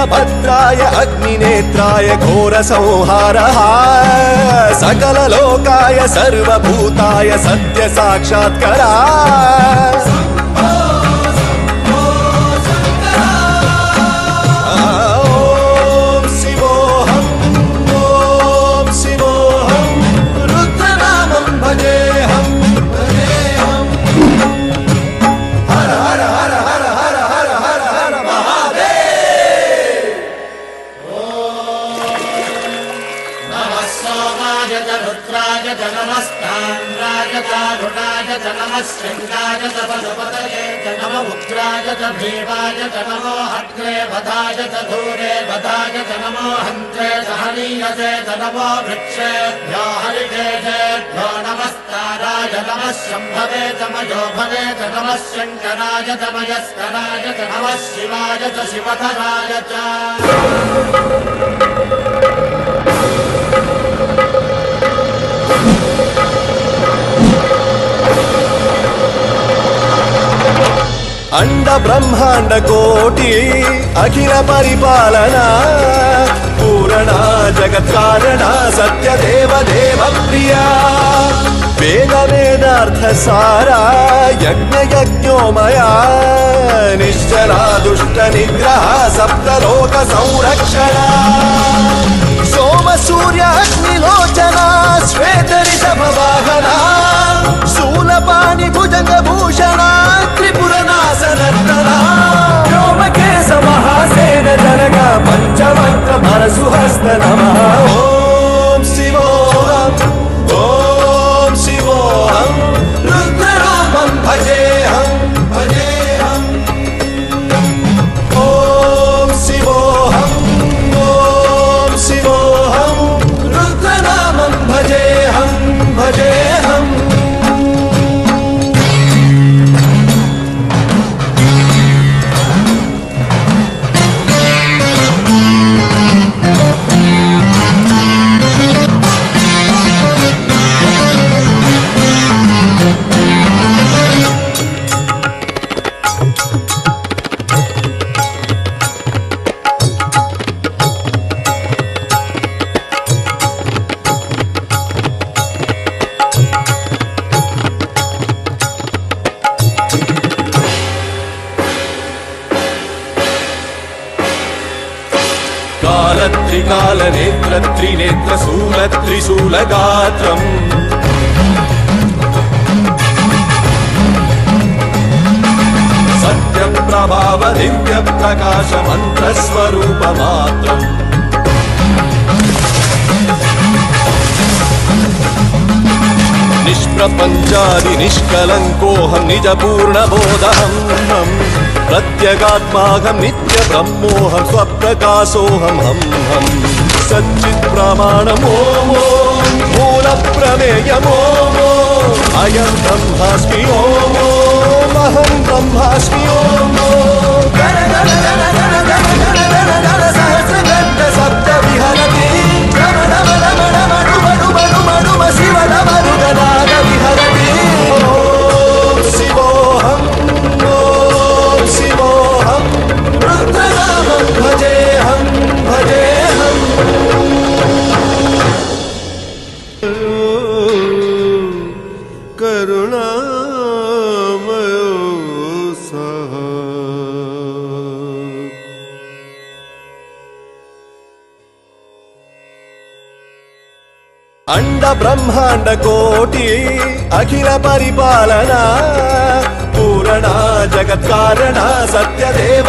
वीरभद्राय अग्निनेत्राय घोरसंहारः सकललोकाय सर्वभूताय सत्यसाक्षात्करा शृंगाय तपसपतये नमः उग्राय भीमाय नमो हत्रे वधाय धूरे वधाय नमो हन्त्रे सहनीयसे नमो वृक्षेभ्यो हरिकेशेभ्यो नमस्ताराय नमः शम्भवे तमयो भवे नमः शङ्कराय तमयस्कराय नमः शिवाय च शिवधराय च अंड ब्रह्मांड कोटि अखिल परिपालना पूरणा जगत् कारणा सत्य देव देव प्रिया वेद वेदार्थ सारा यज्ञ यज्ञोमया निश्चला दुष्ट निग्रह सप्तलोक संरक्षणा सोम सूर्य अग्निलोचना श्वेत ऋषभ वाहना शूलपाणि भुजंग भूषणा त्रिपुरनाशनर्तना व्योमकेश महासेन जनक पंचवक्त्र परशुहस्त नमः ओम शिवोऽहम् ओम शिवोऽहम् रुद्ररूपं भजेऽहम् भजेऽहम् ओम शिवोऽहम् रुद्रनामं भजेऽहम् भजेऽहम् त्रिकाल नेत्र त्रिनेत्र शूल त्रिशूल गात्रम् सत्य प्रभाव दिव्य प्रकाश मंत्र स्वरूप मात्रम् निष्प्रपंचादि निष्कलंकोऽहं निज पूर्ण बोधहम् प्रत्यगात्माहं नित्य ब्रह्मोऽहं स्वप्रकाशोऽहं हम हम सच्चित् प्रमाणम् ओम ओम मूल प्रमेयम् ओम ओम अयं ब्रह्मास्मि ओम ओम अहं ब्रह्मास्मि ओम ओम गण गण गण गण गण गण गण गण सहस्रगण सप्त विहरति रम रम रम रम डुम डुम डुम डुम शिव नम रुगनाद विहरति ओम शिवोऽहम् रुद्रनामं भजेऽहम् भजेऽहम् करुणामयो सः अंड ब्रह्मांड कोटि अखिल परिपालना पूरणा जगत् कारणा सत्य देव